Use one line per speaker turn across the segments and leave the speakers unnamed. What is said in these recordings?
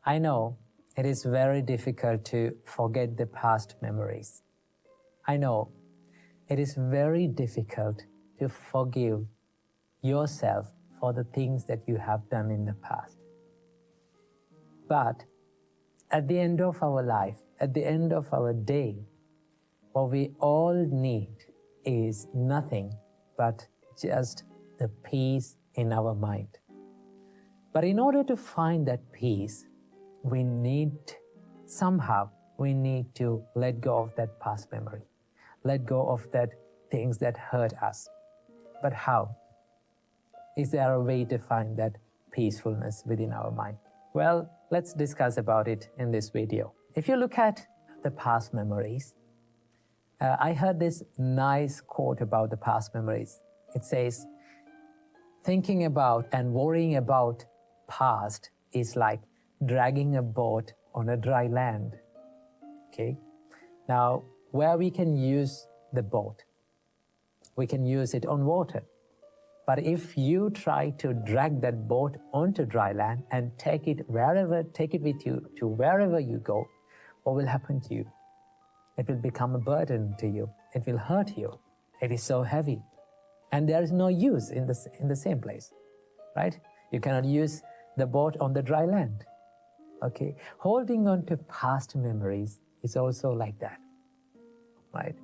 I know it is very difficult to forget the past memories. I know it is very difficult to forgive yourself for the things that you have done in the past. But at the end of our life, at the end of our day, what we all need is nothing but just the peace in our mind. But in order to find that peace, we need to let go of that past memory, let go of that things that hurt us. But how? Is there a way to find that peacefulness within our mind? Well, let's discuss about it in this video. If you look at the past memories, I heard this nice quote about the past memories. It says, thinking about and worrying about past is like dragging a boat on a dry land. Okay? Now, where we can use the boat, we can use it on water. But if you try to drag that boat onto dry land and take it with you to wherever you go, what will happen to you? It will become a burden to you. It will hurt you. It is so heavy. And there is no use in the same place, right? You cannot use the boat on the dry land. Okay? Holding on to past memories is also like that, right?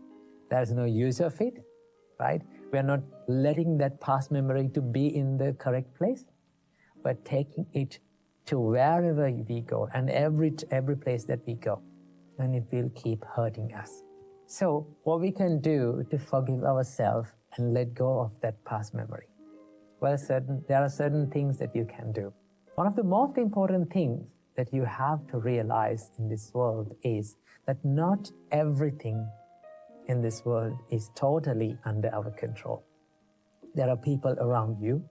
There is no use of it, right? We are not letting that past memory to be in the correct place, but taking it to wherever we go and every place that we go, and it will keep hurting us. So what we can do to forgive ourselves and let go of that past memory? Well, there are certain things that you can do. One of the most important things that you have to realize in this world is that not everything in this world is totally under our control. There are people around you,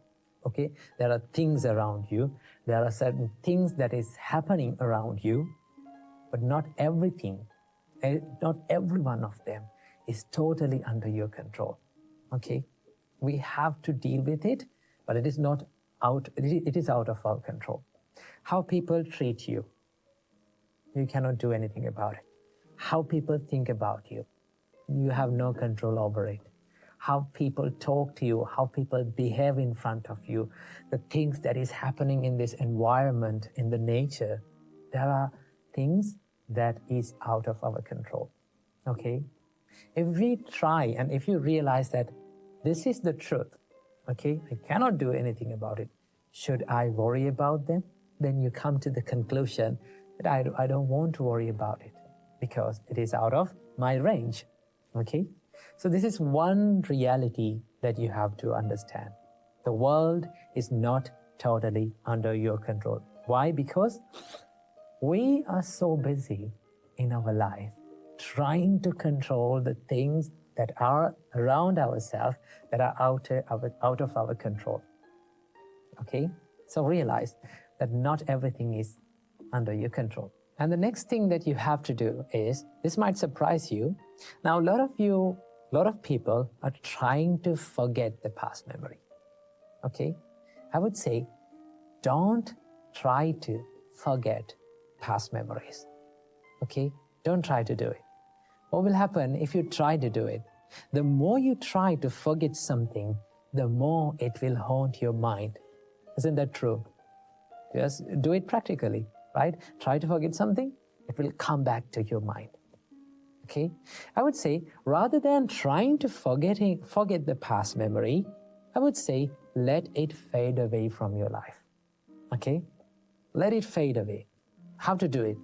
okay? There are things around you. There are certain things that is happening around you, but not everything, not every one of them is totally under your control, okay? We have to deal with it, but it is out of our control. How people treat you, you cannot do anything about it. How people think about you, you have no control over it. How people talk to you, how people behave in front of you, the things that is happening in this environment, in the nature, there are things that is out of our control, okay? If we try and if you realize that this is the truth, okay, I cannot do anything about it, should I worry about them? Then you come to the conclusion that I don't want to worry about it because it is out of my range, okay? So this is one reality that you have to understand. The world is not totally under your control. Why? Because we are so busy in our life trying to control the things that are around ourselves that are out of our control. Okay? So realize that not everything is under your control. And the next thing that you have to do is, this might surprise you. Now, a lot of people are trying to forget the past memory. Okay? I would say, don't try to forget past memories. Okay? Don't try to do it. What will happen if you try to do it? The more you try to forget something, the more it will haunt your mind. Isn't that true? Just do it practically, right? Try to forget something, it will come back to your mind. Okay? I would say, rather than trying to forget the past memory, I would say, let it fade away from your life. Okay? Let it fade away. How to do it?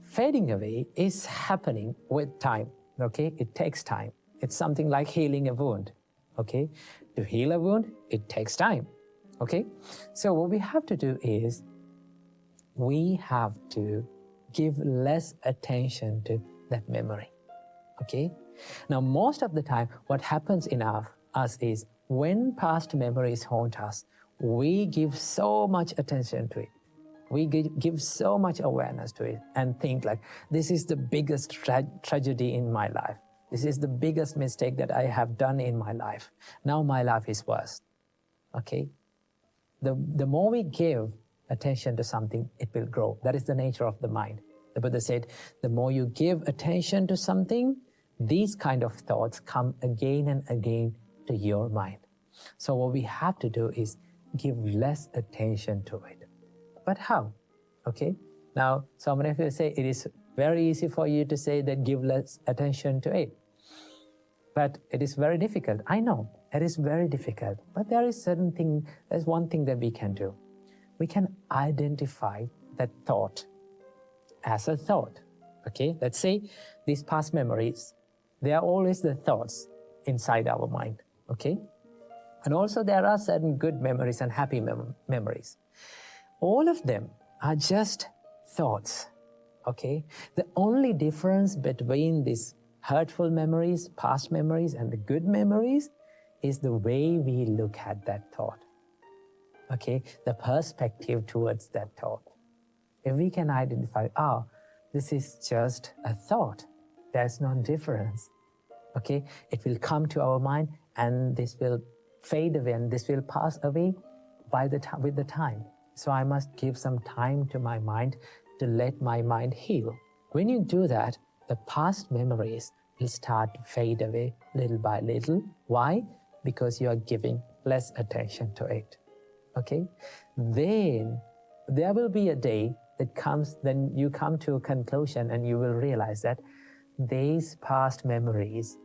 Fading away is happening with time. Okay? It takes time. It's something like healing a wound. Okay? To heal a wound, it takes time. Okay? So what we have to do is, we have to give less attention to that memory. Okay? Now, most of the time, what happens in us is, when past memories haunt us, we give so much attention to it. We give so much awareness to it and think like, this is the biggest tragedy in my life. This is the biggest mistake that I have done in my life. Now my life is worse. Okay? The more we give attention to something, it will grow. That is the nature of the mind. The Buddha said, the more you give attention to something, these kind of thoughts come again and again to your mind. So what we have to do is give less attention to it. But how? Okay. Now, so many of you say it is very easy for you to say that give less attention to it. But it is very difficult. I know it is very difficult. But there's one thing that we can do. We can identify that thought as a thought. Okay, let's say these past memories, they are always the thoughts inside our mind. Okay, and also there are certain good memories and happy memories. All of them are just thoughts. Okay, the only difference between these hurtful memories, past memories, and the good memories is the way we look at that thought. Okay, the perspective towards that thought. If we can identify, this is just a thought, there's no difference. Okay, it will come to our mind and this will fade away and this will pass away with the time. So I must give some time to my mind to let my mind heal. When you do that, the past memories will start to fade away little by little. Why? Because you are giving less attention to it. Okay? Then there will be a day that comes, then you come to a conclusion and you will realize that these past memories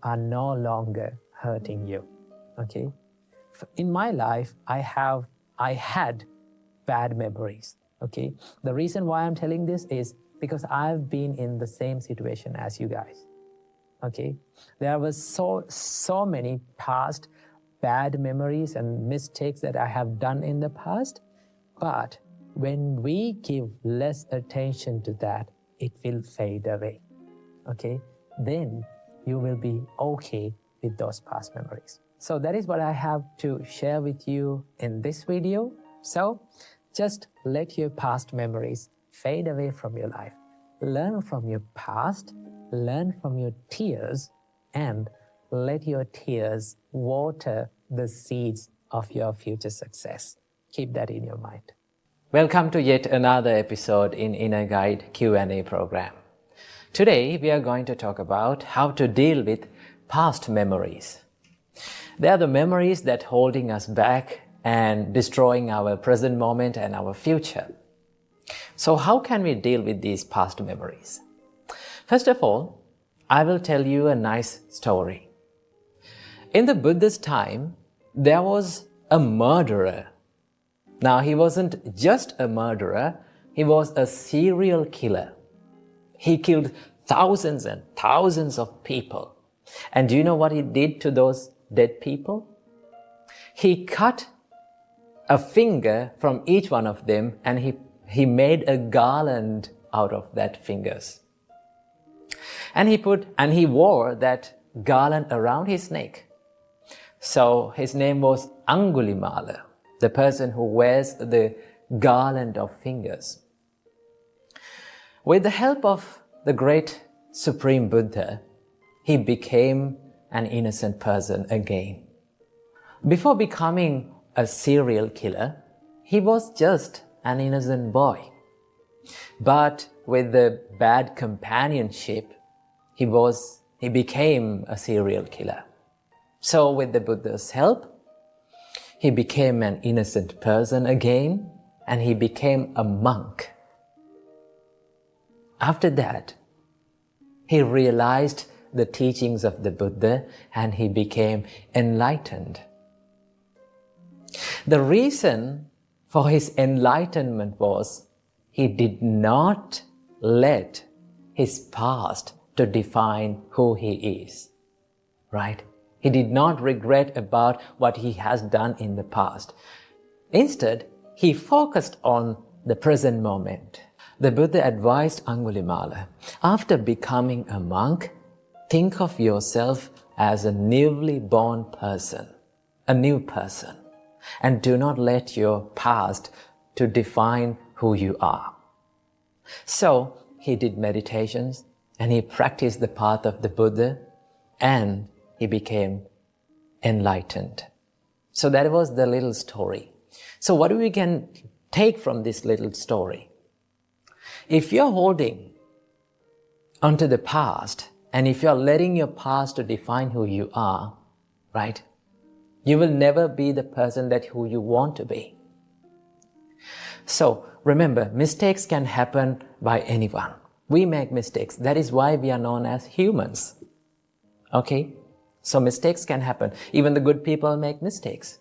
are no longer hurting you. Okay? In my life, I had bad memories. Okay? The reason why I'm telling this is because I've been in the same situation as you guys. Okay? There was so many past bad memories and mistakes that I have done in the past, but when we give less attention to that, it will fade away. Okay? Then you will be okay with those past memories. So that is what I have to share with you in this video. So just let your past memories fade away from your life. Learn from your past, learn from your tears, and let your tears water the seeds of your future success. Keep that in your mind. Welcome to yet another episode in Inner Guide Q&A program. Today we are going to talk about how to deal with past memories. They are the memories that are holding us back and destroying our present moment and our future. So how can we deal with these past memories? First of all, I will tell you a nice story. In the Buddhist time, there was a murderer. Now, he wasn't just a murderer, he was a serial killer. He killed thousands and thousands of people. And do you know what he did to those dead people? He cut a finger from each one of them and he made a garland out of that fingers. And he wore that garland around his neck. So his name was Angulimala, the person who wears the garland of fingers. With the help of the great Supreme Buddha, he became an innocent person again. Before becoming a serial killer, he was just an innocent boy. But with the bad companionship, he became a serial killer. So with the Buddha's help, he became an innocent person again, and he became a monk. After that, he realized the teachings of the Buddha and he became enlightened. The reason for his enlightenment was he did not let his past to define who he is, right? He did not regret about what he has done in the past. Instead, he focused on the present moment. The Buddha advised Angulimala, after becoming a monk, think of yourself as a newly born person, a new person, and do not let your past to define who you are. So he did meditations and he practiced the path of the Buddha and he became enlightened. So that was the little story. So what we can take from this little story. If you're holding onto the past, and if you're letting your past to define who you are, right, you will never be the person that who you want to be. So remember, mistakes can happen by anyone. We make mistakes. That is why we are known as humans. Okay? So mistakes can happen. Even the good people make mistakes.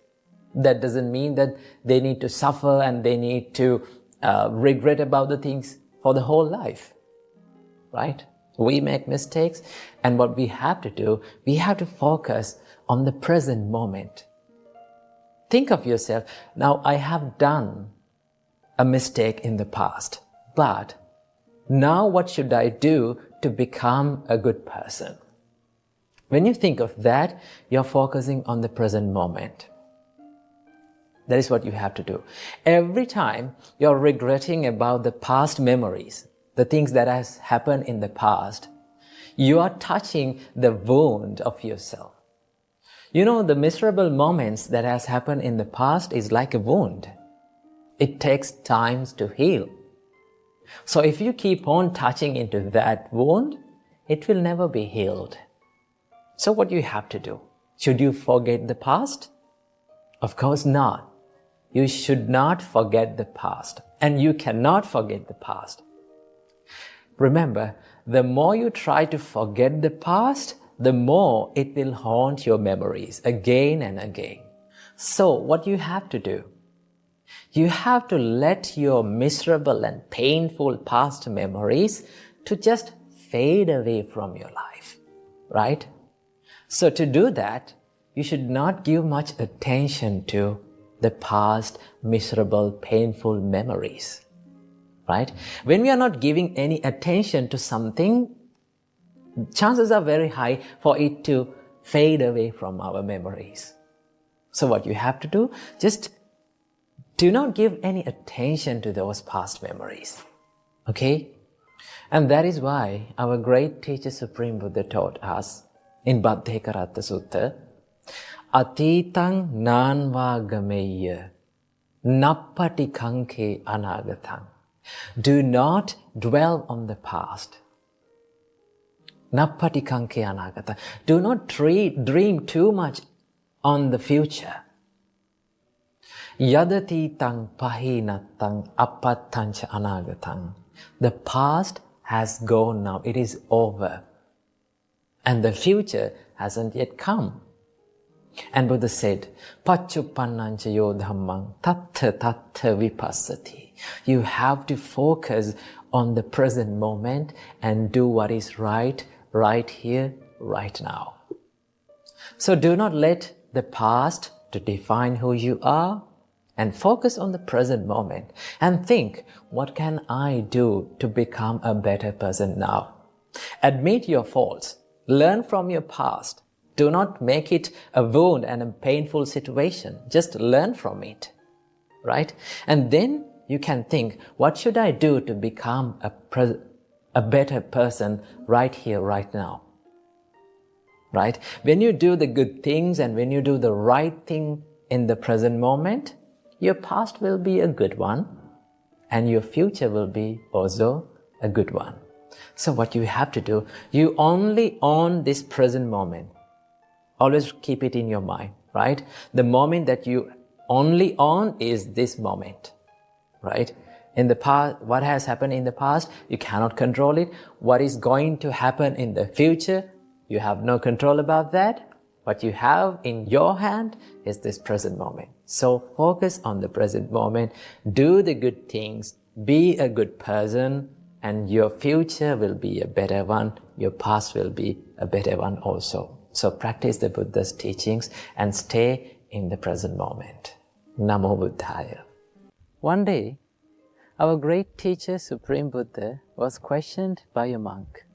That doesn't mean that they need to suffer and they need to regret about the things for the whole life. Right? We make mistakes, and what we have to do, we have to focus on the present moment. Think of yourself, now I have done a mistake in the past, but now what should I do to become a good person? When you think of that, you're focusing on the present moment. That is what you have to do. Every time you're regretting about the past memories, the things that has happened in the past, you are touching the wound of yourself. You know, the miserable moments that has happened in the past is like a wound. It takes time to heal. So if you keep on touching into that wound, it will never be healed. So what you have to do? Should you forget the past? Of course not. You should not forget the past, and you cannot forget the past. Remember, the more you try to forget the past, the more it will haunt your memories again and again. So what you have to do? You have to let your miserable and painful past memories to just fade away from your life, right? So to do that, you should not give much attention to the past miserable, painful memories. Right? When we are not giving any attention to something, chances are very high for it to fade away from our memories. So what you have to do, just do not give any attention to those past memories. Okay? And that is why our great teacher Supreme Buddha taught us in Bhaddekaratta Sutta, Atitang nanva gameya nappati kanke anagatang. Do not dwell on the past. Nappati kanke anagata. Do not dream too much on the future. Yadati tang pahinatang apattancha anagatang. The past has gone now. It is over. And the future hasn't yet come. And Buddha said, Pachupannancha yo dhammang tattha tattha vipassati. You have to focus on the present moment and do what is right here, right now. So do not let the past to define who you are, and focus on the present moment and think, what can I do to become a better person now? Admit your faults. Learn from your past. Do not make it a wound and a painful situation. Just learn from it, right? And then you can think, what should I do to become a better person right here, right now? Right? When you do the good things and when you do the right thing in the present moment, your past will be a good one and your future will be also a good one. So what you have to do, you only own this present moment. Always keep it in your mind, right? The moment that you only own is this moment, right? In the past, what has happened in the past, you cannot control it. What is going to happen in the future, you have no control about that. What you have in your hand is this present moment. So focus on the present moment, do the good things, be a good person, and your future will be a better one. Your past will be a better one also. So practice the Buddha's teachings and stay in the present moment. Namo Buddhaya. One day, our great teacher, Supreme Buddha, was questioned by a monk.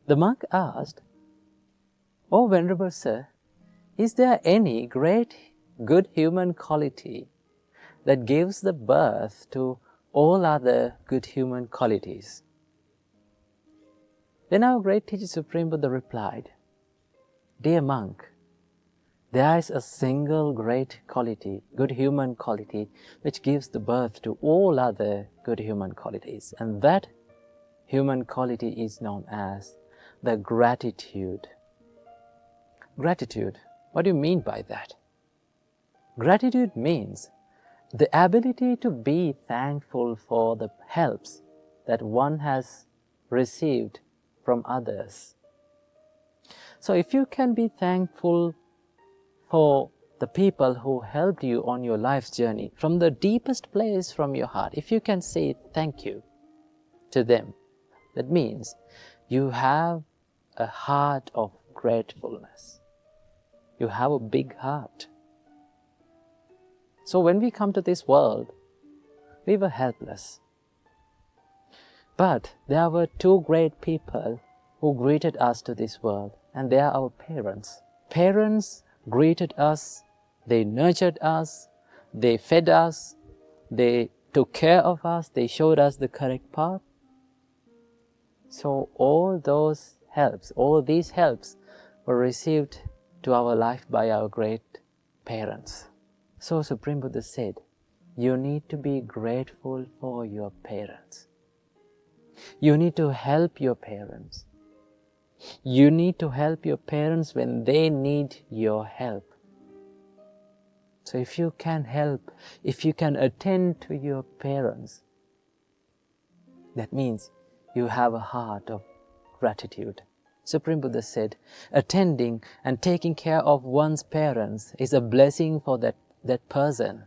The monk asked, "Oh, Venerable Sir, is there any great good human quality that gives the birth to all other good human qualities?" Then our great teacher, Supreme Buddha, replied, "Dear monk,
There is a single great quality, good human quality, which gives the birth to all other good human qualities. And that human quality is known as the gratitude. Gratitude. What do you mean by that? Gratitude means the ability to be thankful for the helps that one has received from others. So if you can be thankful for the people who helped you on your life's journey, from the deepest place from your heart, if you can say thank you to them, that means you have a heart of gratefulness. You have a big heart. So when we come to this world, we were helpless. But there were two great people who greeted us to this world, and they are our parents. Parents greeted us, they nurtured us, they fed us, they took care of us, they showed us the correct path. So all these helps were received to our life by our great parents. So Supreme Buddha said, you need to be grateful for your parents. You need to help your parents. You need to help your parents when they need your help. So if you can help, if you can attend to your parents, that means you have a heart of gratitude. Supreme Buddha said, attending and taking care of one's parents is a blessing for that person.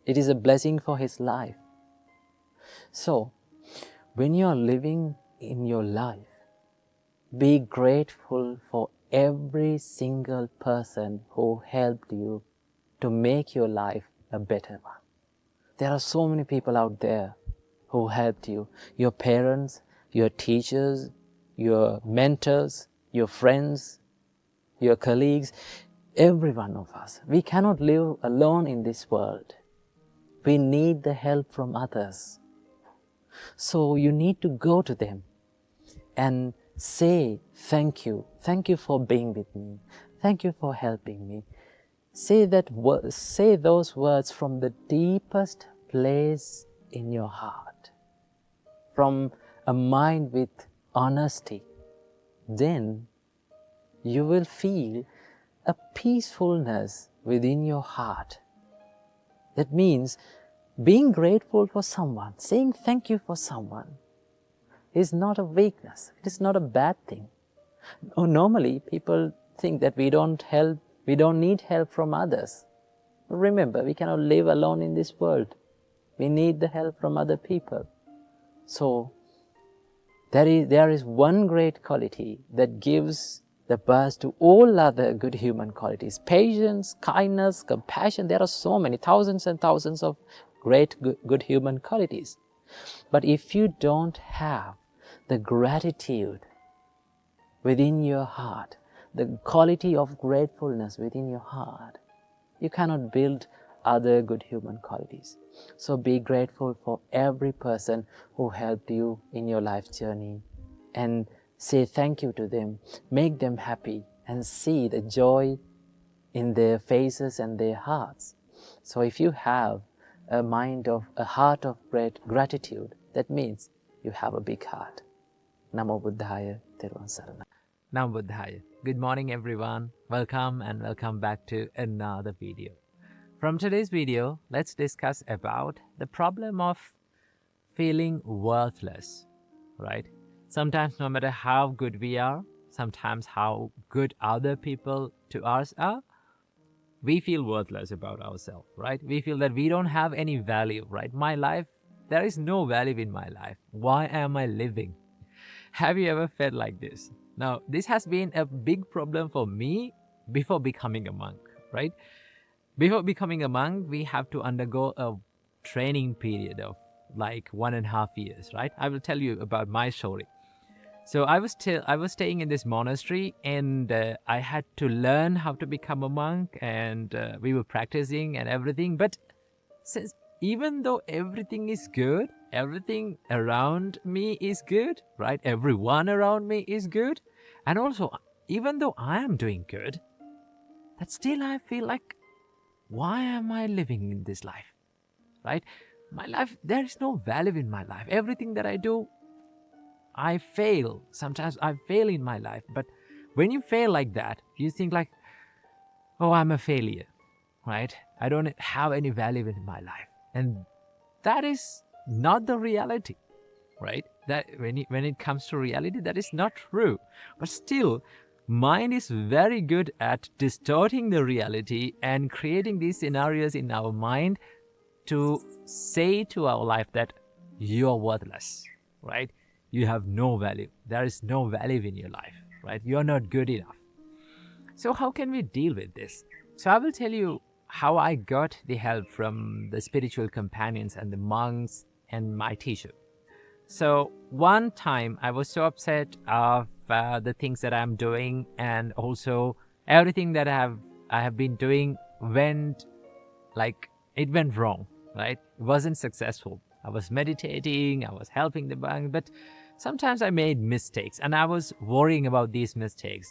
It is a blessing for his life. So, when you are living in your life, be grateful for every single person who helped you to make your life a better one. There are so many people out there who helped you. Your parents, your teachers, your mentors, your friends, your colleagues, every one of us. We cannot live alone in this world. We need the help from others. So you need to go to them and say thank you. Thank you for being with me. Thank you for helping me. Say those words from the deepest place in your heart, from a mind with honesty. Then you will feel a peacefulness within your heart. That means being grateful for someone, saying thank you for someone is not a weakness. It is not a bad thing. Normally, people think that we don't need help from others. Remember, we cannot live alone in this world. We need the help from other people. So, there is one great quality that gives the birth to all other good human qualities. Patience, kindness, compassion. There are so many, thousands and thousands of great good human qualities. But if you don't have the gratitude within your heart, the quality of gratefulness within your heart, you cannot build other good human qualities. So be grateful for every person who helped you in your life journey and say thank you to them, make them happy and see the joy in their faces and their hearts. So if you have a heart of great gratitude, that means you have a big heart. Namo Buddhaya, Theruvan Sarana.
Namo Buddhaya. Good morning everyone. Welcome and welcome back to another video. From today's video, let's discuss about the problem of feeling worthless, right? Sometimes no matter how good we are, sometimes how good other people to us are, we feel worthless about ourselves, right? We feel that we don't have any value, right? My life, there is no value in my life. Why am I living? Have you ever felt like this? Now, this has been a big problem for me before becoming a monk, right? Before becoming a monk, we have to undergo a training period of like 1.5 years, right? I will tell you about my story. So I was staying in this monastery, and I had to learn how to become a monk, and we were practicing and everything. But since even though everything is good, everything around me is good, right? Everyone around me is good, and also even though I am doing good,
that still I feel like, why am I living in this life? Right? My life, there is no value in my life. Everything that I do, I fail. Sometimes I fail in my life. But when you fail like that, you think like, oh, I'm a failure, right? I don't have any value in my life. And that is not the reality, right? That when it comes to reality, that is not true. But still, mind is very good at distorting the reality and creating these scenarios in our mind to say to our life that you're worthless, right? You have no value. There is no value in your life, right? You're not good enough. So how can we deal with this? So I will tell you how I got the help from the spiritual companions and the monks and my teacher. So one time I was so upset of the things that I'm doing, and also everything that I have been doing went wrong, right? It wasn't successful. I was meditating, I was helping the monk, but sometimes I made mistakes and I was worrying about these mistakes.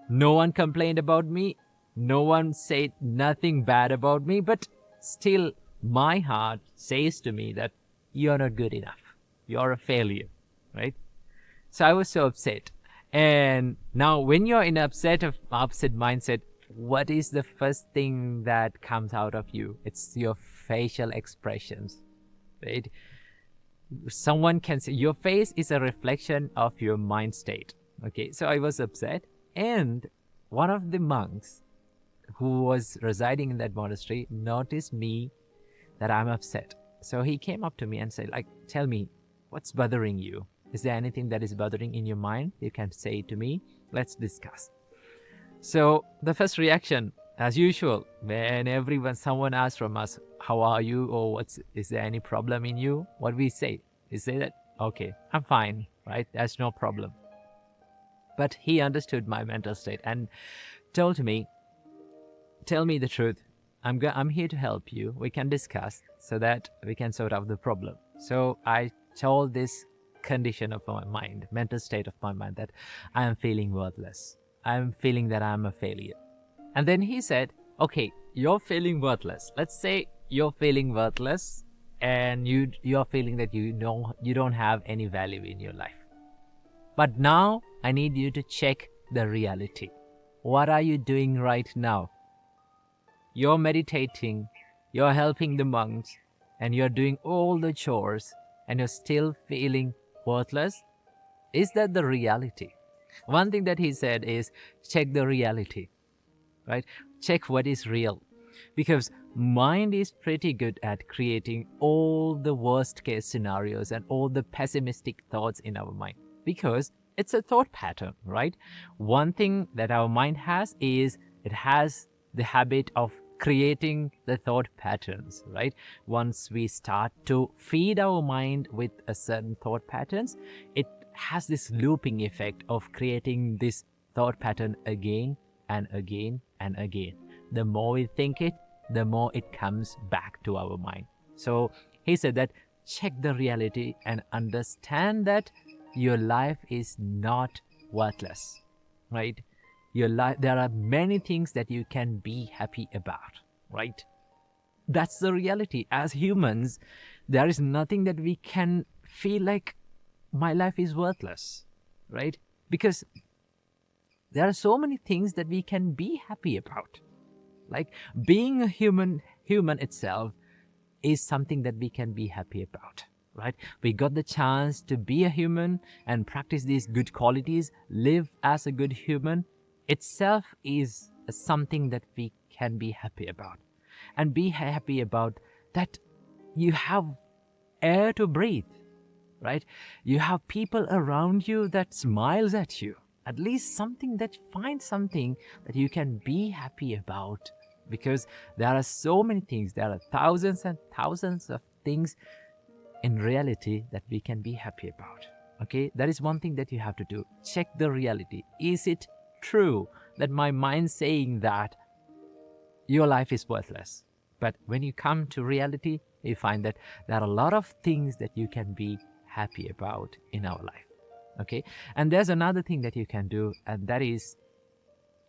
No one complained about me. No one said nothing bad about me, but still my heart says to me that you're not good enough. You're a failure, right? So I was so upset. And now when you're in upset mindset, what is the first thing that comes out of you? It's your facial expressions, right? Someone can say your face is a reflection of your mind state. Okay, so I was upset, and one of the monks who was residing in that monastery noticed me that I'm upset. So he came up to me and said, like, tell me, what's bothering you? Is there anything that is bothering in your mind? You can say it to me. Let's discuss. So the first reaction, as usual, when someone asks from us, how are you, or is there any problem in you? What we say is that, okay, I'm fine, right? There's no problem. But he understood my mental state and told me, tell me the truth. I'm here to help you. We can discuss so that we can sort out the problem. So I told this condition of my mind, mental state of my mind, that I am feeling worthless. I'm feeling that I'm a failure. And then he said, okay, you're feeling worthless. Let's say you're feeling worthless and you're feeling that you don't have any value in your life. But now I need you to check the reality. What are you doing right now? You're meditating, you're helping the monks, and you're doing all the chores, and you're still feeling worthless? Is that the reality? One thing that he said is, check the reality, right? Check what is real. Because mind is pretty good at creating all the worst case scenarios and all the pessimistic thoughts in our mind. Because it's a thought pattern, right? One thing that our mind has is it has the habit of creating the thought patterns, right? Once we start to feed our mind with a certain thought patterns, it has this looping effect of creating this thought pattern again and again and again. The more we think it, the more it comes back to our mind. So he said that check the reality and understand that your life is not worthless, right? Your life, there are many things that you can be happy about, right? That's the reality. As humans, there is nothing that we can feel like my life is worthless, right? Because there are so many things that we can be happy about. Like being a human itself is something that we can be happy about, right? We got the chance to be a human and practice these good qualities, live as a good human itself is something that we can be happy about. And be happy about that you have air to breathe, right? You have people around you that smiles at you. At least something that finds something that you can be happy about. Because there are so many things, there are thousands and thousands of things in reality that we can be happy about. Okay, that is one thing that you have to do. Check the reality. Is it true that my mind saying that your life is worthless? But when you come to reality, you find that there are a lot of things that you can be happy about in our life. Okay, and there's another thing that you can do, and that is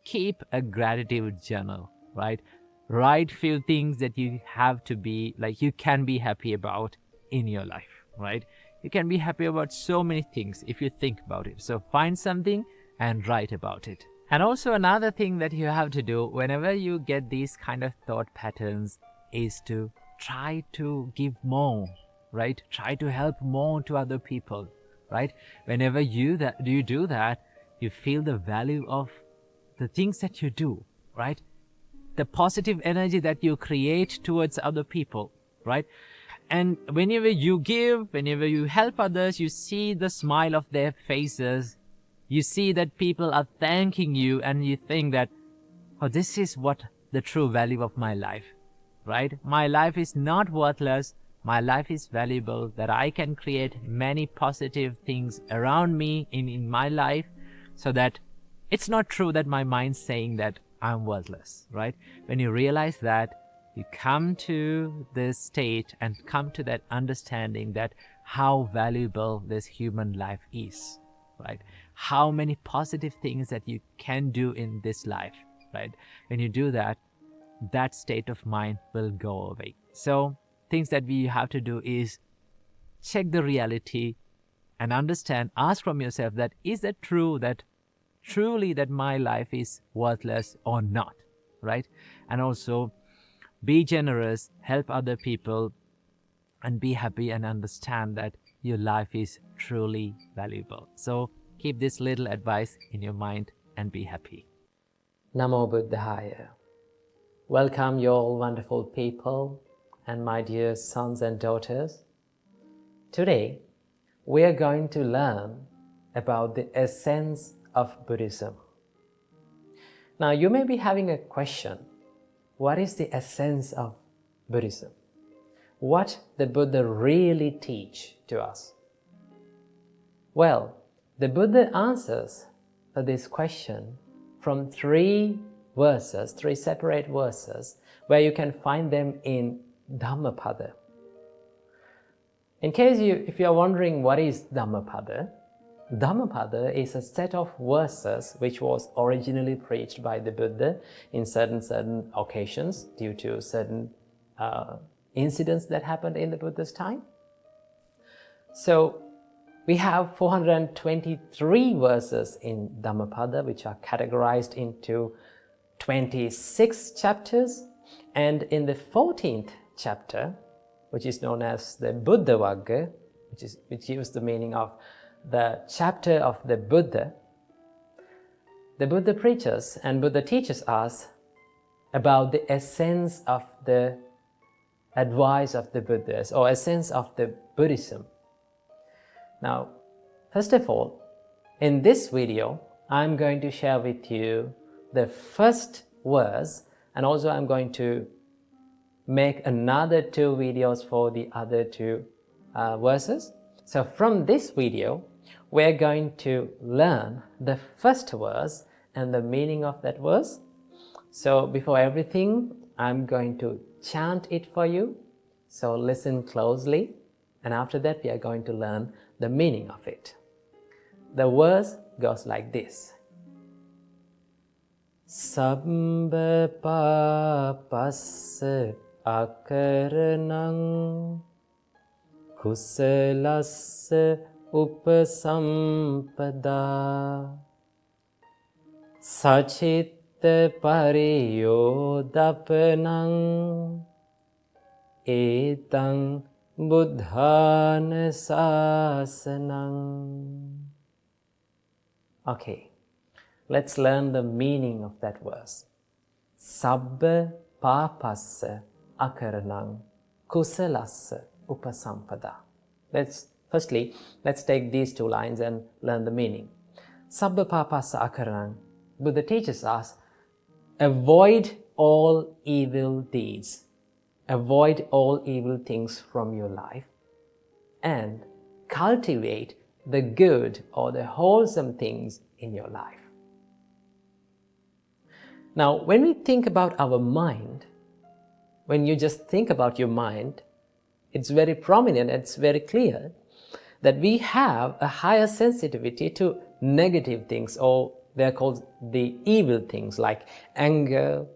keep a gratitude journal, right? Write few things that you have to be, like, you can be happy about in your life, right? You can be happy about so many things if you think about it. So find something and write about it. And also another thing that you have to do whenever you get these kind of thought patterns is to try to give more, right? Try to help more to other people, right? Whenever you do that, you feel the value of the things that you do, right? The positive energy that you create towards other people, right? And whenever you give, whenever you help others, you see the smile of their faces. You see that people are thanking you, and you think that, oh, this is what the true value of my life, right? My life is not worthless. My life is valuable, that I can create many positive things around me in my life, so that it's not true that my mind's saying that I'm worthless, right? When you realize that, you come to this state and come to that understanding that how valuable this human life is, right? How many positive things that you can do in this life, right? When you do that, that state of mind will go away. So things that we have to do is check the reality and understand, ask from yourself that, is that true, that truly that my life is worthless or not, right? And also be generous, help other people, and be happy and understand that your life is truly valuable. So keep this little advice in your mind and be happy.
Namo Buddhaya. Welcome, you all wonderful people and my dear sons and daughters. Today, we are going to learn about the essence of Buddhism. Now, you may be having a question. What is the essence of Buddhism? What the Buddha really teach to us? Well, the Buddha answers for this question from three separate verses, where you can find them in Dhammapada. In case if you are wondering what is Dhammapada, Dhammapada is a set of verses which was originally preached by the Buddha in certain occasions due to certain incidents that happened in the Buddha's time. So we have 423 verses in Dhammapada, which are categorized into 26 chapters, and in the 14th chapter, which is known as the Buddha Vagga, which gives the meaning of the chapter of the Buddha preaches and Buddha teaches us about the essence of the advice of the Buddhas, or essence of the Buddhism. Now, first of all, in this video, I'm going to share with you the first verse, and also I'm going to make another 2 videos for the other 2 verses. So from this video, we're going to learn the first verse and the meaning of that verse. So before everything, I'm going to chant it for you. So listen closely, and after that we are going to learn the meaning of it. The verse goes like this. Sabba papassa akaranang kusalassa upasampada sachitta pariyodapanang etang buddhana sasanang. Okay, let's learn the meaning of that verse. Sabba papassa akaranang kusalassa upasampada. Let's take these 2 lines and learn the meaning. Sabba papassa akaranang. Buddha teaches us, avoid all evil deeds, avoid all evil things from your life, and cultivate the good or the wholesome things in your life. Now, when we think about our mind, when you just think about your mind, it's very prominent, it's very clear that we have a higher sensitivity to negative things or They're called the evil things like anger,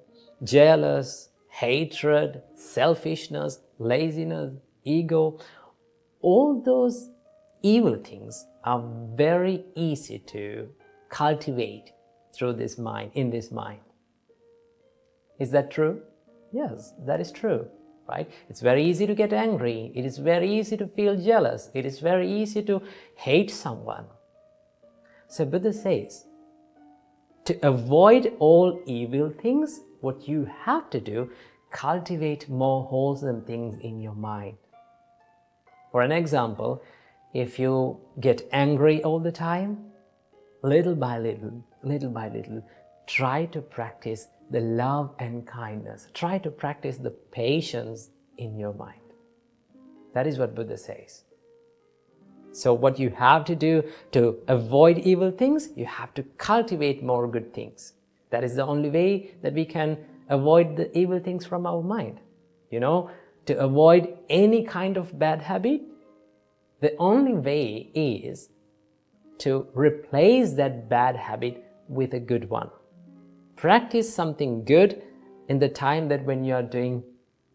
jealous, hatred, selfishness, laziness, ego. All those evil things are very easy to cultivate through this mind, in this mind. Is that true? Yes, that is true, right? It's very easy to get angry. It is very easy to feel jealous. It is very easy to hate someone. So Buddha says, to avoid all evil things, what you have to do, cultivate more wholesome things in your mind. For an example, if you get angry all the time, little by little, try to practice the love and kindness. Try to practice the patience in your mind. That is what Buddha says. So what you have to do to avoid evil things, you have to cultivate more good things. That is the only way that we can avoid the evil things from our mind. You know, to avoid any kind of bad habit, the only way is to replace that bad habit with a good one. Practice something good in the time that when you are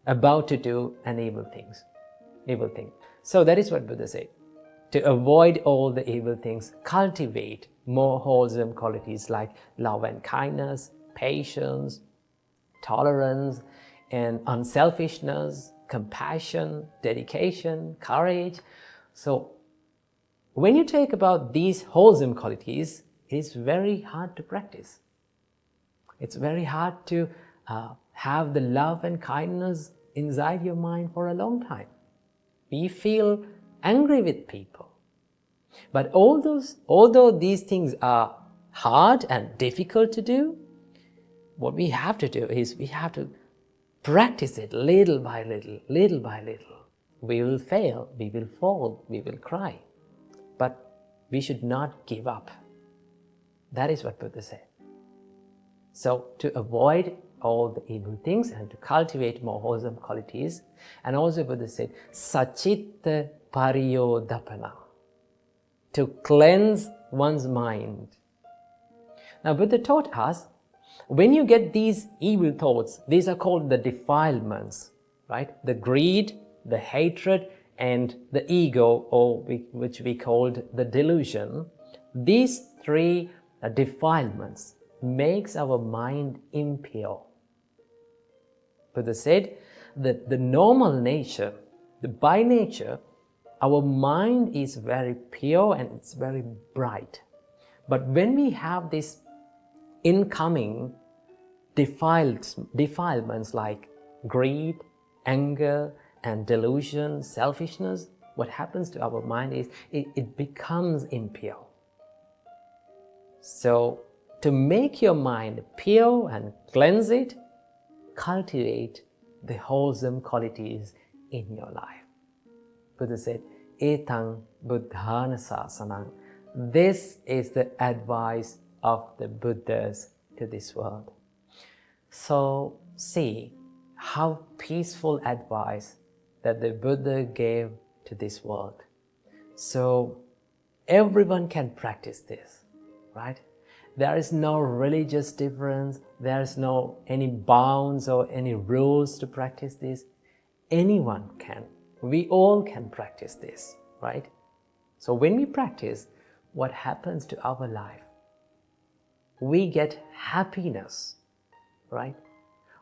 about to do an evil thing. So that is what Buddha said. To avoid all the evil things, cultivate more wholesome qualities like love and kindness, patience, tolerance, and unselfishness, compassion, dedication, courage. So when you take about these wholesome qualities, it is very hard to practice. It's very hard to have the love and kindness inside your mind for a long time. We feel angry with people. But although these things are hard and difficult to do, what we have to do is we have to practice it little by little. We will fail, we will fall, we will cry. But we should not give up. That is what Buddha said. So to avoid all the evil things and to cultivate more wholesome qualities, and also Buddha said, sacitta pariyodapana, to cleanse one's mind. Now Buddha taught us, when you get these evil thoughts, these are called the defilements, right? The greed, the hatred, and the ego, or which we called the delusion. These three defilements makes our mind impure. Buddha said that the normal nature, by nature, our mind is very pure and it's very bright. But when we have this incoming defilements like greed, anger, and delusion, selfishness, what happens to our mind is it becomes impure. So to make your mind pure and cleanse it, cultivate the wholesome qualities in your life. Buddha said, etang buddhana sasanang. This is the advice of the Buddhas to this world. So see how peaceful advice that the Buddha gave to this world. So everyone can practice this, right? There is no religious difference. There is no any bounds or any rules to practice this. Anyone can. We all can practice this, right? So when we practice, what happens to our life? We get happiness, right?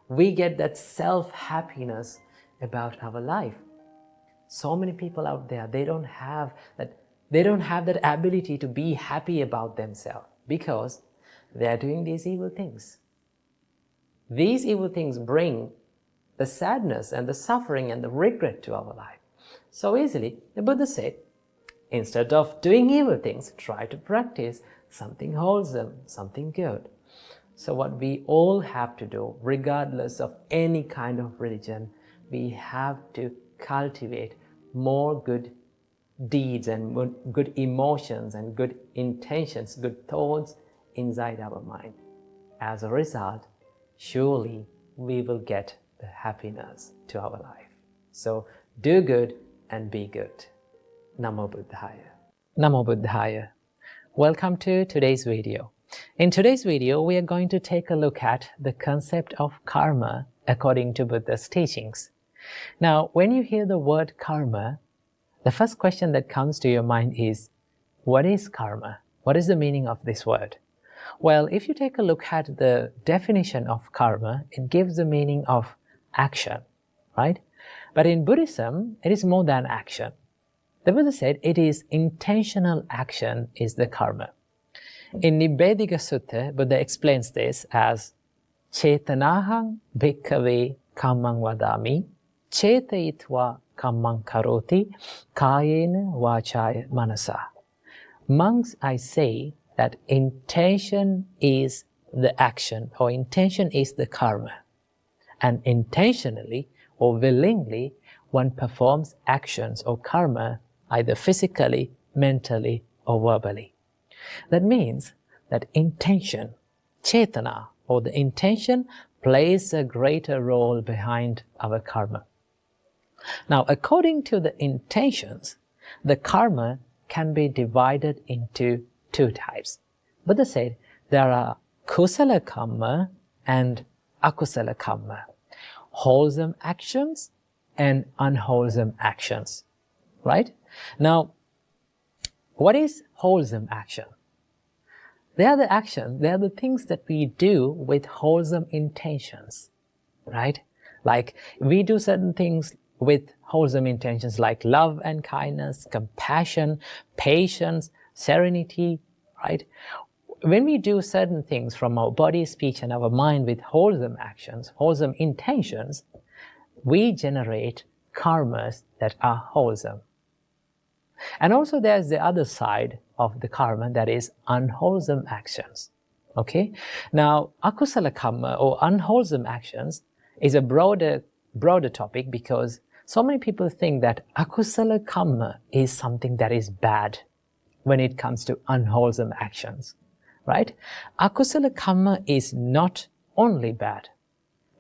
We get that self-happiness about our life. So many people out there, they don't have that ability to be happy about themselves because they are doing these evil things. These evil things bring the sadness and the suffering and the regret to our life. So easily, the Buddha said, instead of doing evil things, try to practice something wholesome, something good. So what we all have to do, regardless of any kind of religion, we have to cultivate more good deeds and good emotions and good intentions, good thoughts inside our mind. As a result, surely we will get the happiness to our life. So do good and be good. Namo Buddhaya. Namo Buddhaya. Welcome to today's video.
In today's video, we are going to take a look at the concept of karma according to Buddha's teachings. Now, when you hear the word karma, the first question that comes to your mind is, what is karma? What is the meaning of this word? Well, if you take a look at the definition of karma, it gives the meaning of action, right? But in Buddhism, it is more than action. The Buddha said it is intentional action is the karma. In Nibbedika Sutta, Buddha explains this as Chetanahang bhikkhave kammang vadami chetayitva kammang karoti kayena vachaya manasa. Monks, I say that intention is the action, or intention is the karma. And intentionally or willingly, one performs actions or karma either physically, mentally, or verbally. That means that intention, chetana, or the intention, plays a greater role behind our karma. Now, according to the intentions, the karma can be divided into two types. Buddha said there are kusala karma and akusala karma, wholesome actions and unwholesome actions, right? Now, what is wholesome action? They are the actions, they are the things that we do with wholesome intentions, right? Like we do certain things with wholesome intentions like love and kindness, compassion, patience, serenity, right? When we do certain things from our body, speech, and our mind with wholesome actions, wholesome intentions, we generate karmas that are wholesome. And also there's the other side of the karma, that is unwholesome actions. Okay? Now, akusala karma or unwholesome actions is a broader topic, because so many people think that akusala karma is something that is bad when it comes to unwholesome actions, right? Akusala karma is not only bad,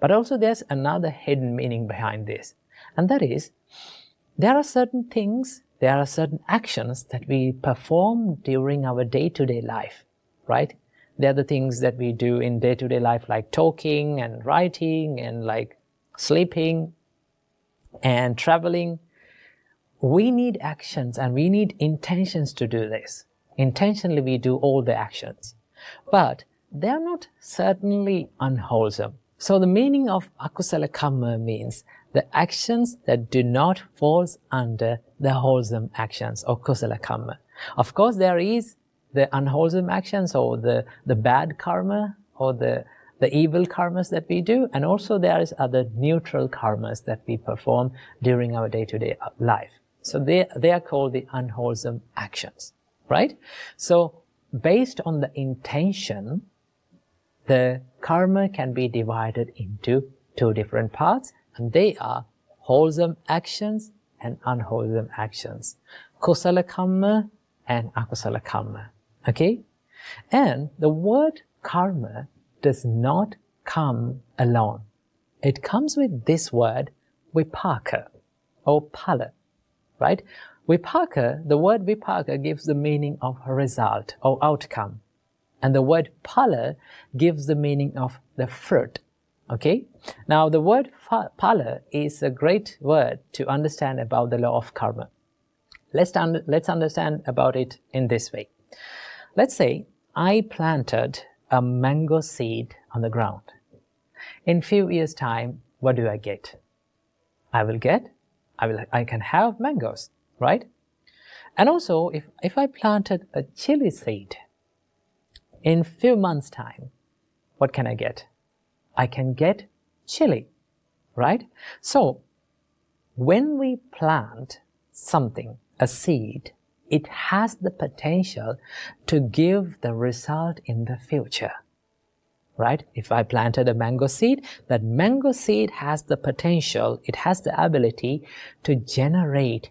but also there's another hidden meaning behind this. And that is, there are certain things, there are certain actions that we perform during our day-to-day life, right? They're the things that we do in day-to-day life, like talking and writing and like sleeping and traveling. We need actions and we need intentions to do this. Intentionally we do all the actions. But they're not certainly unwholesome. So the meaning of akusala karma means the actions that do not fall under the wholesome actions or kusala karma. Of course, there is the unwholesome actions or the bad karma or the evil karmas that we do, and also there is other neutral karmas that we perform during our day-to-day life. So they are called the unwholesome actions, right? So based on the intention, the karma can be divided into two different parts, and they are wholesome actions and unwholesome actions, kusala karma and akusala karma. Okay? And the word karma does not come alone. It comes with this word vipaka or phala, right? Vipaka, the word vipaka gives the meaning of result or outcome. And the word phala gives the meaning of the fruit. Okay? Now the word phala is a great word to understand about the law of karma. Let's understand about it in this way. Let's say I planted a mango seed on the ground. In few years' time, what do I get? I can have mangoes, right? And also, if I planted a chili seed, in few months' time, what can I get? I can get chili, right? So, when we plant something, a seed, it has the potential to give the result in the future, right? If I planted a mango seed, that mango seed has the potential, it has the ability to generate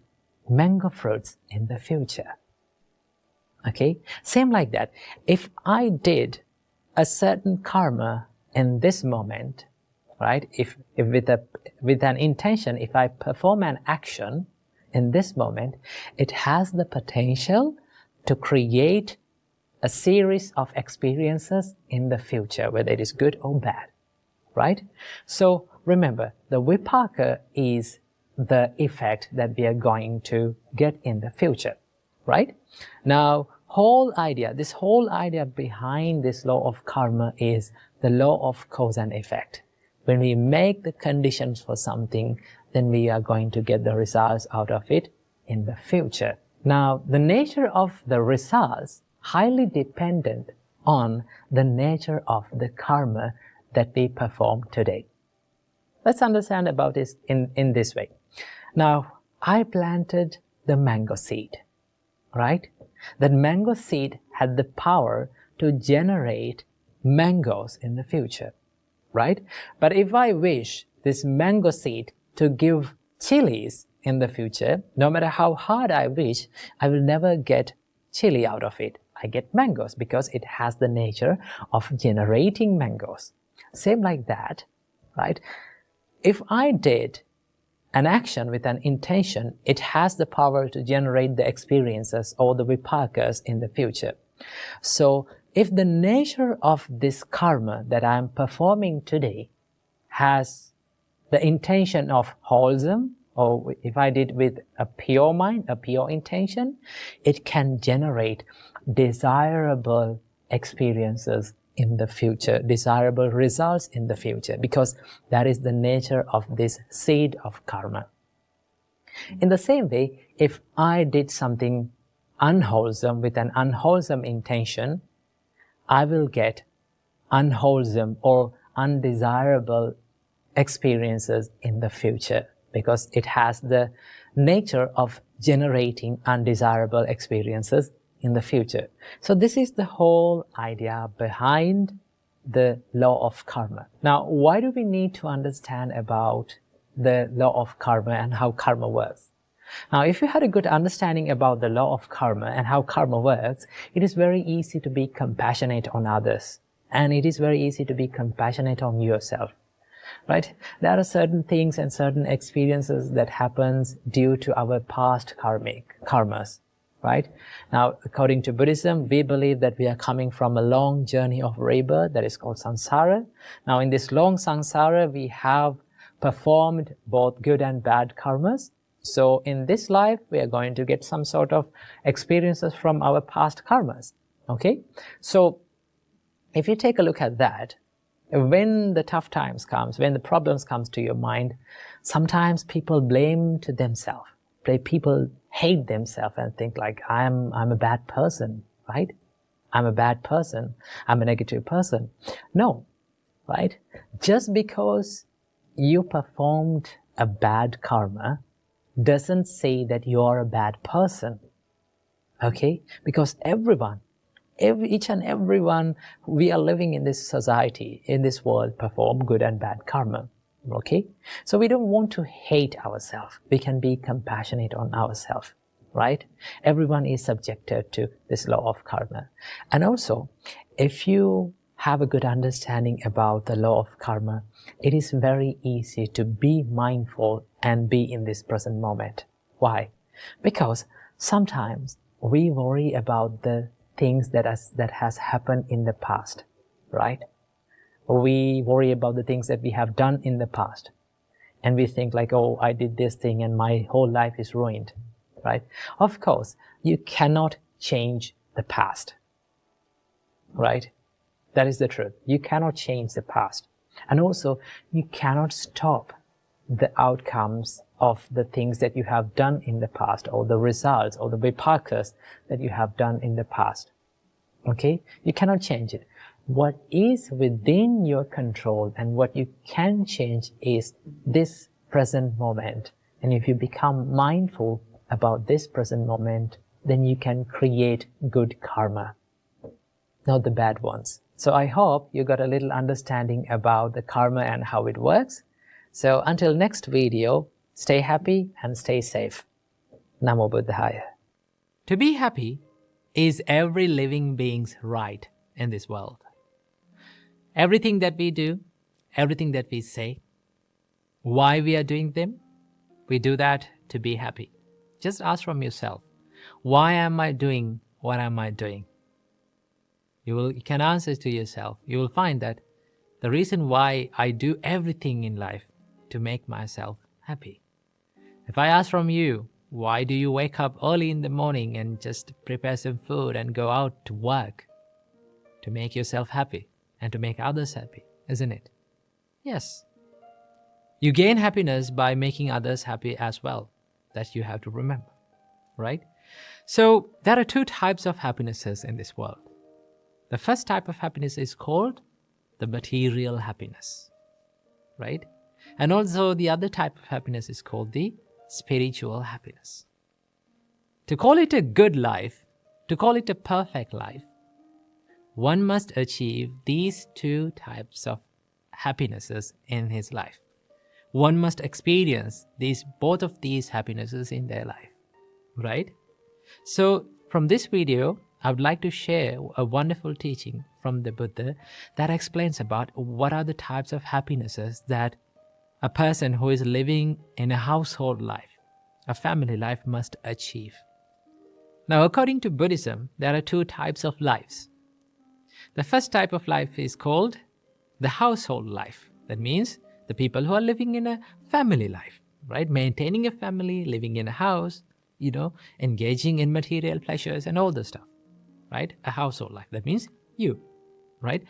mango fruits in the future. Okay? Same like that. If I did a certain karma in this moment, right? If with an intention, if I perform an action in this moment, it has the potential to create a series of experiences in the future, whether it is good or bad, right? So remember, the vipaka is the effect that we are going to get in the future, right? Now, this whole idea behind this law of karma is the law of cause and effect. When we make the conditions for something, then we are going to get the results out of it in the future. Now, the nature of the results highly dependent on the nature of the karma that we perform today. Let's understand about this in this way. Now, I planted the mango seed, right? That mango seed had the power to generate mangoes in the future, right? But if I wish this mango seed to give chilies in the future, no matter how hard I wish, I will never get chili out of it. I get mangoes because it has the nature of generating mangoes. Same like that, right? If I did an action with an intention, it has the power to generate the experiences or the vipakas in the future. So if the nature of this karma that I am performing today has the intention of wholesome, or if I did with a pure mind, a pure intention, it can generate desirable experiences in the future, desirable results in the future, because that is the nature of this seed of karma. In the same way, if I did something unwholesome with an unwholesome intention, I will get unwholesome or undesirable experiences in the future, because it has the nature of generating undesirable experiences in the future. So this is the whole idea behind the law of karma. Now, why do we need to understand about the law of karma and how karma works? Now, if you had a good understanding about the law of karma and how karma works, it is very easy to be compassionate on others. And it is very easy to be compassionate on yourself, right? There are certain things and certain experiences that happens due to our past karmas, right? Now, according to Buddhism, we believe that we are coming from a long journey of rebirth that is called samsara. Now, in this long samsara, we have performed both good and bad karmas. So in this life, we are going to get some sort of experiences from our past karmas, okay? So if you take a look at that, when the tough times comes, when the problems comes to your mind, sometimes people blame to themselves. People hate themselves and think like, I'm a bad person, right? I'm a bad person. I'm a negative person. No, right? Just because you performed a bad karma doesn't say that you're a bad person, okay? Because each and everyone, we are living in this society, in this world, perform good and bad karma, okay? So we don't want to hate ourselves. We can be compassionate on ourselves, right? Everyone is subjected to this law of karma. And also, if you have a good understanding about the law of karma, it is very easy to be mindful and be in this present moment. Why? Because sometimes we worry about the things that has happened in the past, right? We worry about the things that we have done in the past. And we think like, oh, I did this thing and my whole life is ruined, right? Of course, you cannot change the past, right? That is the truth. You cannot change the past. And also, you cannot stop the outcomes of the things that you have done in the past, or the results or the vipakas that you have done in the past. Okay? You cannot change it. What is within your control and what you can change is this present moment. And if you become mindful about this present moment, then you can create good karma, not the bad ones. So I hope you got a little understanding about the karma and how it works. So until next video, stay happy and stay safe. Namo Buddhaya.
To be happy is every living being's right in this world. Everything that we do, everything that we say, why we are doing them, we do that to be happy. Just ask from yourself, why am I doing what am I doing? You can answer to yourself. You will find that the reason why I do everything in life to make myself happy. If I ask from you, why do you wake up early in the morning and just prepare some food and go out to work? To make yourself happy and to make others happy, isn't it? Yes. You gain happiness by making others happy as well. That you have to remember, right? So there are two types of happinesses in this world. The first type of happiness is called the material happiness, right? And also the other type of happiness is called the spiritual happiness. To call it a good life, to call it a perfect life, one must achieve these two types of happinesses in his life. One must experience both of these happinesses in their life, right? So from this video, I would like to share a wonderful teaching from the Buddha that explains about what are the types of happinesses that a person who is living in a household life, a family life, must achieve. Now, according to Buddhism, there are two types of lives. The first type of life is called the household life. That means the people who are living in a family life, right? Maintaining a family, living in a house, engaging in material pleasures and all the stuff, right? A household life. That means you, right?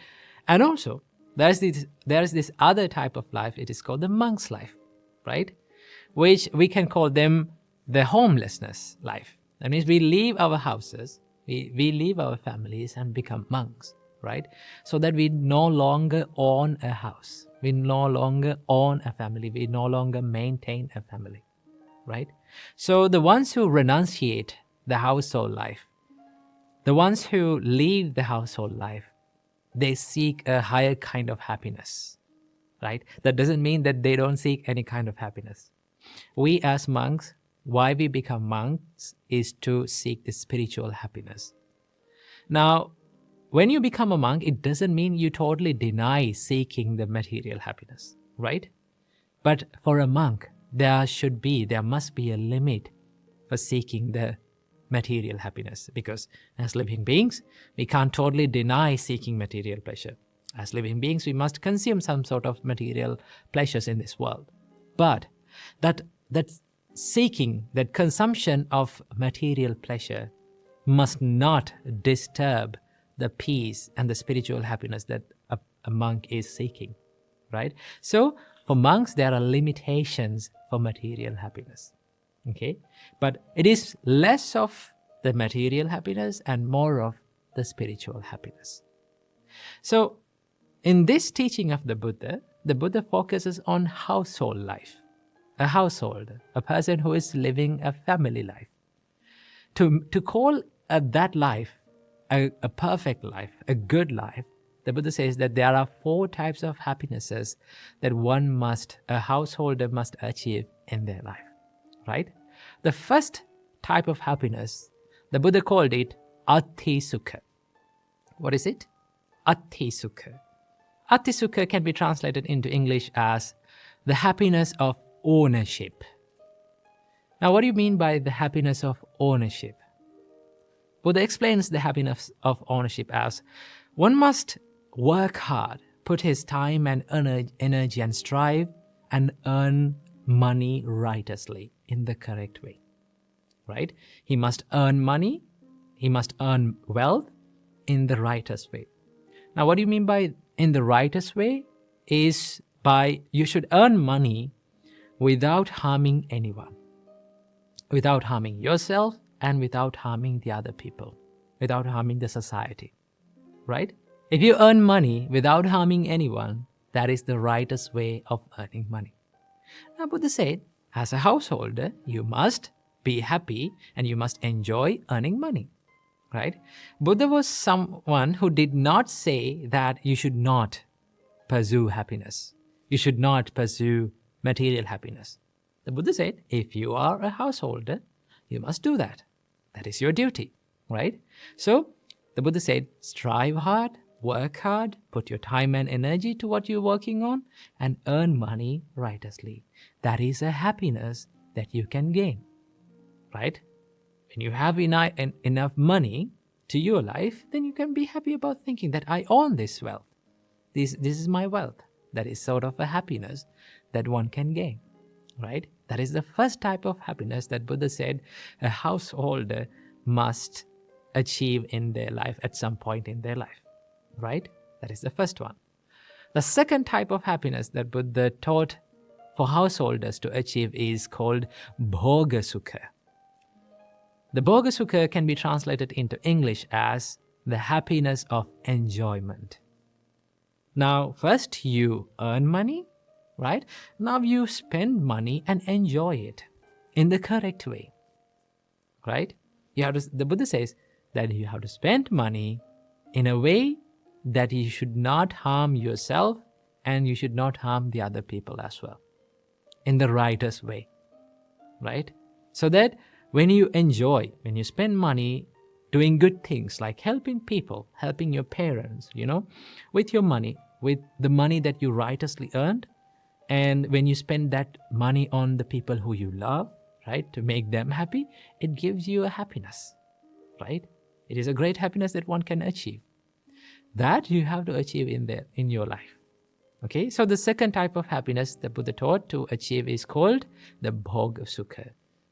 And also, there's this other type of life. It is called the monk's life, right? Which we can call them the homelessness life. That means we leave our houses, we leave our families and become monks, right? So that we no longer own a house. We no longer own a family. We no longer maintain a family, right? So the ones who renunciate the household life, the ones who leave the household life, they seek a higher kind of happiness, right? That doesn't mean that they don't seek any kind of happiness. We as monks, why we become monks is to seek the spiritual happiness. Now, when you become a monk, it doesn't mean you totally deny seeking the material happiness, right? But for a monk, there must be a limit for seeking the material happiness, because as living beings, we can't totally deny seeking material pleasure. As living beings, we must consume some sort of material pleasures in this world. But that seeking, that consumption of material pleasure must not disturb the peace and the spiritual happiness that a monk is seeking, right? So for monks, there are limitations for material happiness, okay? But it is less of the material happiness and more of the spiritual happiness. So in this teaching of the Buddha focuses on household life, a householder, a person who is living a family life. To call that life a perfect life, a good life, the Buddha says that there are 4 types of happinesses that a householder must achieve in their life, right? The first type of happiness, the Buddha called it Ati Sukha. What is it? Ati Sukha. Ati Sukha can be translated into English as the happiness of ownership. Now, what do you mean by the happiness of ownership? Buddha explains the happiness of ownership as one must work hard, put his time and energy and strive and earn money righteously in the correct way, right? He must earn money, he must earn wealth in the righteous way. Now, what do you mean by in the righteous way? Is by you should earn money without harming anyone, without harming yourself and without harming the other people, without harming the society, right? If you earn money without harming anyone, that is the righteous way of earning money. Now, Buddha said, as a householder, you must be happy and you must enjoy earning money, right? Buddha was someone who did not say that you should not pursue happiness. You should not pursue material happiness. The Buddha said, if you are a householder, you must do that. That is your duty, right? So the Buddha said, strive hard, work hard, put your time and energy to what you're working on, and earn money righteously. That is a happiness that you can gain, right? When you have enough money to your life, then you can be happy about thinking that I own this wealth. This is my wealth. That is sort of a happiness that one can gain, right? That is the first type of happiness that Buddha said a householder must achieve in their life at some point in their life, right? That is the first one. The second type of happiness that Buddha taught for householders to achieve is called bhoga sukha. The bhoga sukha can be translated into English as the happiness of enjoyment. Now, first you earn money, right? Now you spend money and enjoy it in the correct way, right? The Buddha says that you have to spend money in a way that you should not harm yourself and you should not harm the other people as well, in the righteous way, right? So that when you spend money doing good things like helping people, helping your parents, with your money, with the money that you righteously earned, and when you spend that money on the people who you love, right, to make them happy, it gives you a happiness, right? It is a great happiness that one can achieve. That you have to achieve in your life. Okay, so the second type of happiness the Buddha taught to achieve is called the bhoga sukha,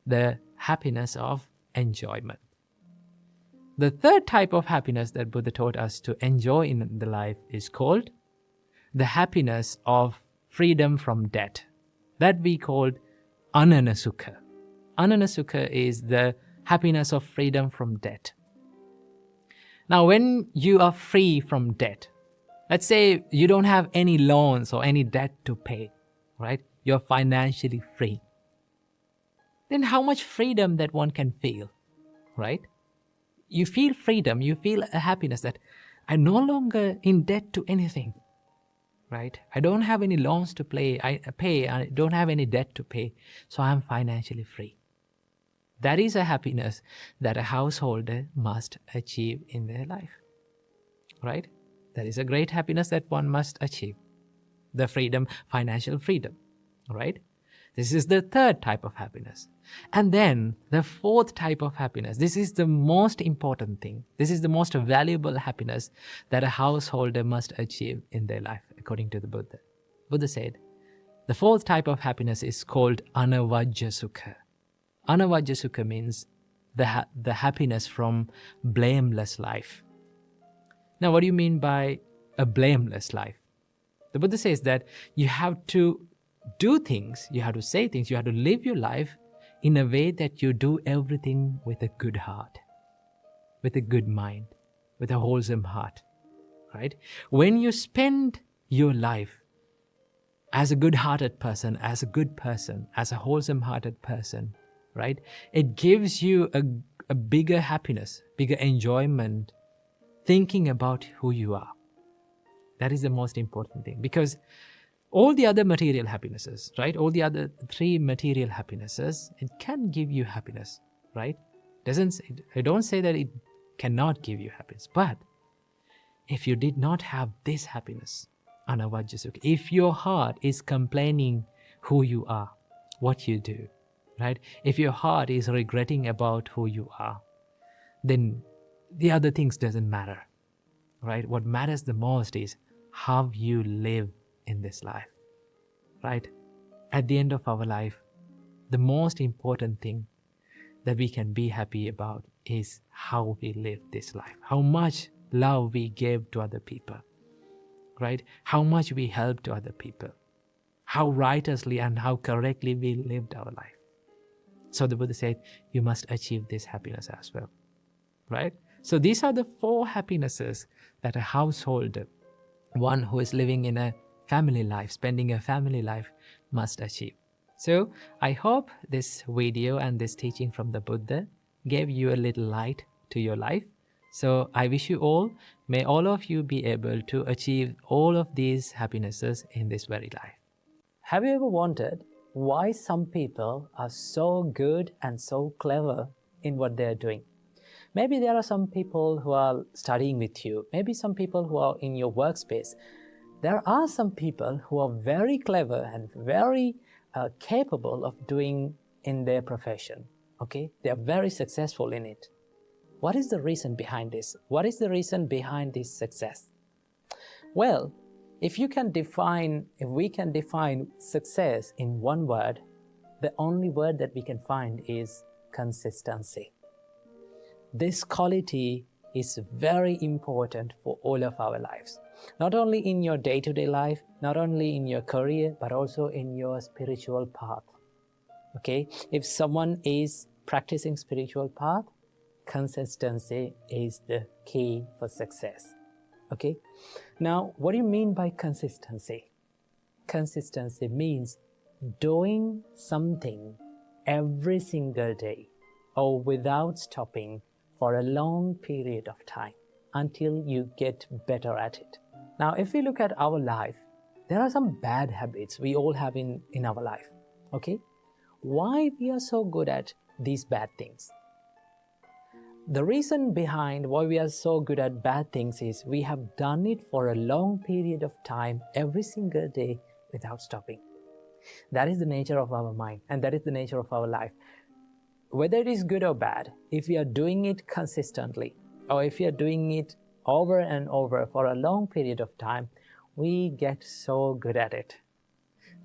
the happiness of enjoyment. The third type of happiness that Buddha taught us to enjoy in the life is called the happiness of freedom from debt. That we called anana sukha. Anana sukha is the happiness of freedom from debt. Now, when you are free from debt, let's say you don't have any loans or any debt to pay, right? You're financially free. Then how much freedom that one can feel, right? You feel freedom, you feel a happiness that I'm no longer in debt to anything, right? I don't have any loans to pay, I don't have any debt to pay, so I'm financially free. That is a happiness that a householder must achieve in their life, right? That is a great happiness that one must achieve. The freedom, financial freedom, right? This is the third type of happiness. And then the fourth type of happiness, this is the most important thing. This is the most valuable happiness that a householder must achieve in their life, according to the Buddha. Buddha said, the fourth type of happiness is called anavajja sukha. Anavajja sukha means the happiness from blameless life. Now, what do you mean by a blameless life? The Buddha says that you have to do things, you have to say things, you have to live your life in a way that you do everything with a good heart, with a good mind, with a wholesome heart, right? When you spend your life as a good-hearted person, as a good person, as a wholesome-hearted person, right? It gives you a bigger happiness, bigger enjoyment, thinking about who you are. That is the most important thing, because all the other material happinesses, right? All the other three material happinesses, it can give you happiness, right? I don't say that it cannot give you happiness, but if you did not have this happiness, anavajja sukha, if your heart is complaining who you are, what you do, right? If your heart is regretting about who you are, then the other things doesn't matter, right? What matters the most is how you live in this life, right? At the end of our life, the most important thing that we can be happy about is how we live this life, how much love we gave to other people, right? How much we helped to other people, how righteously and how correctly we lived our life. So the Buddha said, you must achieve this happiness as well, right? So these are the four happinesses that a householder, one who is living in a family life, spending a family life, must achieve. So I hope this video and this teaching from the Buddha gave you a little light to your life. So I wish you all, may all of you be able to achieve all of these happinesses in this very life. Have you ever wondered why some people are so good and so clever in what they're doing? Maybe there are some people who are studying with you, maybe some people who are in your workspace. There are some people who are very clever and very capable of doing in their profession, okay? They are very successful in it.
What is the reason behind this? What is the reason behind this success? Well, if we can define success in one word, the only word that we can find is consistency. This quality is very important for all of our lives. Not only in your day-to-day life, not only in your career, but also in your spiritual path. Okay? If someone is practicing spiritual path, consistency is the key for success. Okay? Now, what do you mean by consistency? Consistency means doing something every single day or without stopping for a long period of time until you get better at it. Now, if we look at our life, there are some bad habits we all have in our life. Okay? Why we are so good at these bad things? The reason behind why we are so good at bad things is we have done it for a long period of time every single day without stopping. That is the nature of our mind, and that is the nature of our life. Whether it is good or bad, if we are doing it consistently, or if we are doing it over and over for a long period of time, we get so good at it.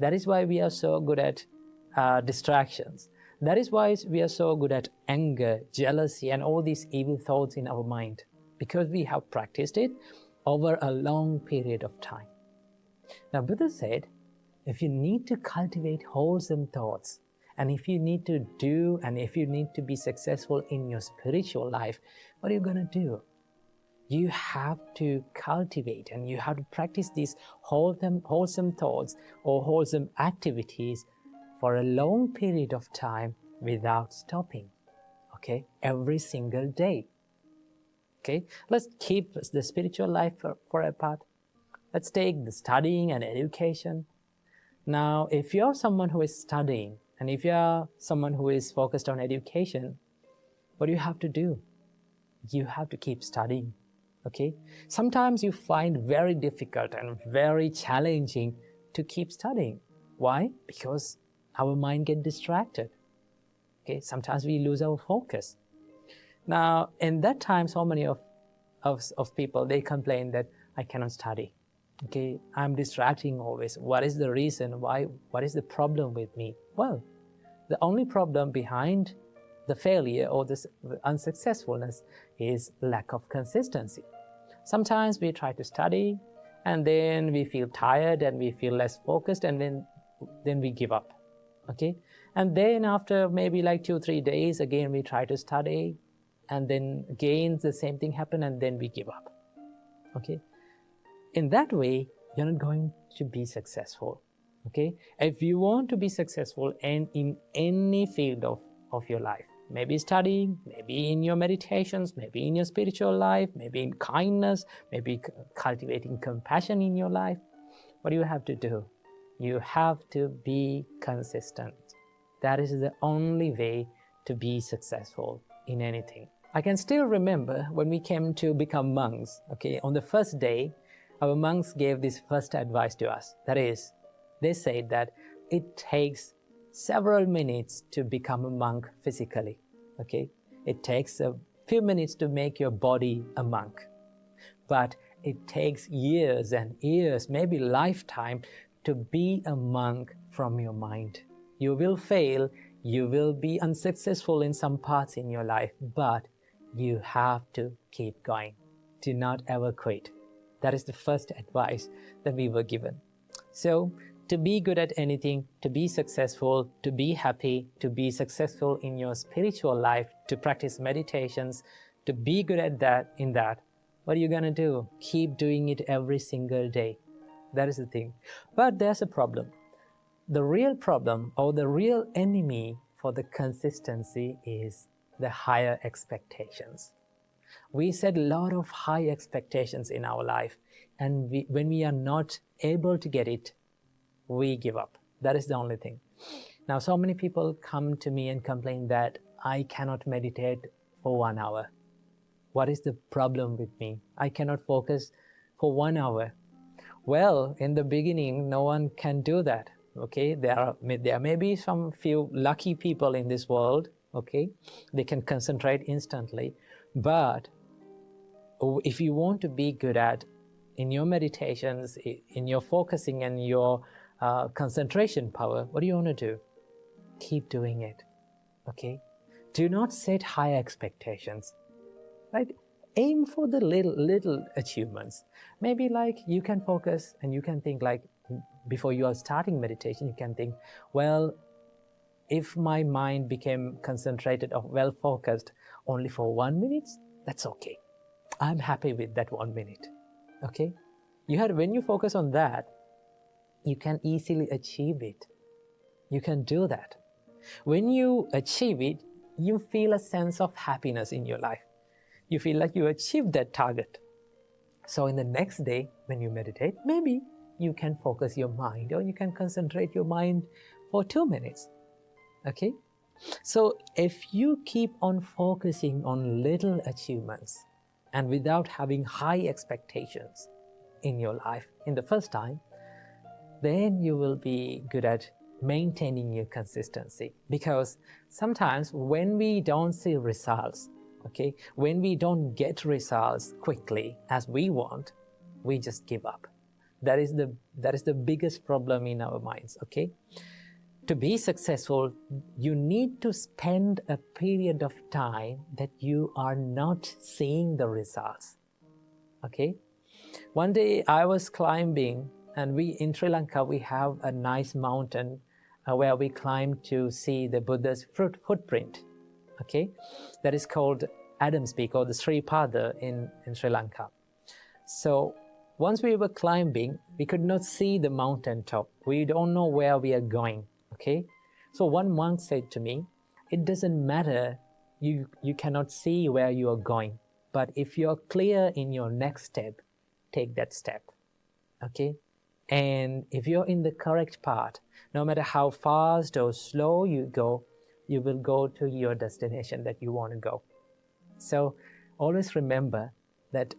That is why we are so good at distractions. That is why we are so good at anger, jealousy, and all these evil thoughts in our mind, because we have practiced it over a long period of time. Now, Buddha said, if you need to cultivate wholesome thoughts, and if you need to be successful in your spiritual life, what are you going to do? You have to cultivate and you have to practice these wholesome thoughts or wholesome activities for a long period of time without stopping. Okay? Every single day. Okay? Let's keep the spiritual life for a part. Let's take the studying and education. Now, if you're someone who is studying and if you're someone who is focused on education, what do you have to do? You have to keep studying. Okay? Sometimes you find very difficult and very challenging to keep studying. Why? Because our mind gets distracted. Okay? Sometimes we lose our focus. Now, in that time, so many of people, they complain that I cannot study. Okay, I'm distracting always. What is the reason? Why? What is the problem with me? Well, the only problem behind the failure or the unsuccessfulness is lack of consistency. Sometimes we try to study and then we feel tired and we feel less focused and then we give up. Okay, and then after maybe like 2-3 days, again we try to study and then again the same thing happen and then we give up. Okay. In that way, you're not going to be successful. Okay? If you want to be successful in any field of your life, maybe studying, maybe in your meditations, maybe in your spiritual life, maybe in kindness, maybe cultivating compassion in your life, what do you have to do? You have to be consistent. That is the only way to be successful in anything. I can still remember when we came to become monks, okay, on the first day, our monks gave this first advice to us. That is, they said that it takes several minutes to become a monk physically. Okay? It takes a few minutes to make your body a monk. But it takes years and years, maybe lifetime, to be a monk from your mind. You will fail, you will be unsuccessful in some parts in your life, but you have to keep going. Do not ever quit. That is the first advice that we were given. So, to be good at anything, to be successful, to be happy, to be successful in your spiritual life, to practice meditations, to be good at that, what are you going to do? Keep doing it every single day. That is the thing. But there's a problem. The real problem or the real enemy for the consistency is the higher expectations. We set a lot of high expectations in our life, and when we are not able to get it, we give up. That is the only thing. Now, so many people come to me and complain that I cannot meditate for 1 hour. What is the problem with me? I cannot focus for 1 hour. Well, in the beginning, no one can do that. Okay, there may be some few lucky people in this world. Okay, they can concentrate instantly. But if you want to be good at in your meditations, in your focusing and your concentration power, what do you want to do? Keep doing it. Okay? Do not set high expectations. Right? Aim for the little achievements. Maybe like you can focus and you can think like before you are starting meditation, you can think, well, if my mind became concentrated or well focused only for 1 minute, that's okay. I'm happy with that 1 minute. Okay? When you focus on that, you can easily achieve it. You can do that. When you achieve it, you feel a sense of happiness in your life. You feel like you achieved that target. So in the next day, when you meditate, maybe you can focus your mind or you can concentrate your mind for 2 minutes. Okay? So if you keep on focusing on little achievements and without having high expectations in your life in the first time, then you will be good at maintaining your consistency. Because sometimes when we don't see results, okay, when we don't get results quickly as we want, we just give up. That is the biggest problem in our minds, okay? To be successful, you need to spend a period of time that you are not seeing the results, okay? One day I was climbing, and in Sri Lanka, we have a nice mountain where we climb to see the Buddha's footprint, okay? That is called Adam's Peak or the Sri Pada in Sri Lanka. So once we were climbing, we could not see the mountain top. We don't know where we are going, okay? So one monk said to me, it doesn't matter, you cannot see where you are going, but if you're clear in your next step, take that step, okay? And if you're in the correct path, no matter how fast or slow you go, you will go to your destination that you want to go. So always remember that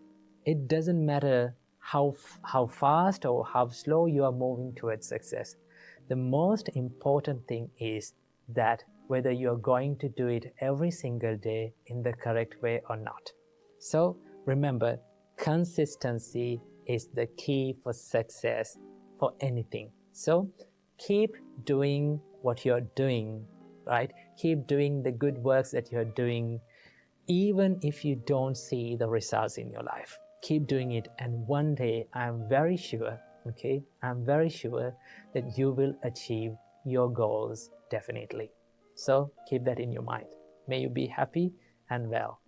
it doesn't matter how fast or how slow you are moving towards success. The most important thing is that whether you're going to do it every single day in the correct way or not. So remember, consistency is the key for success for anything. So keep doing what you're doing, right? Keep doing the good works that you're doing, even if you don't see the results in your life. Keep doing it, and one day I'm very sure, okay, I'm very sure that you will achieve your goals definitely. So keep that in your mind. May you be happy and well.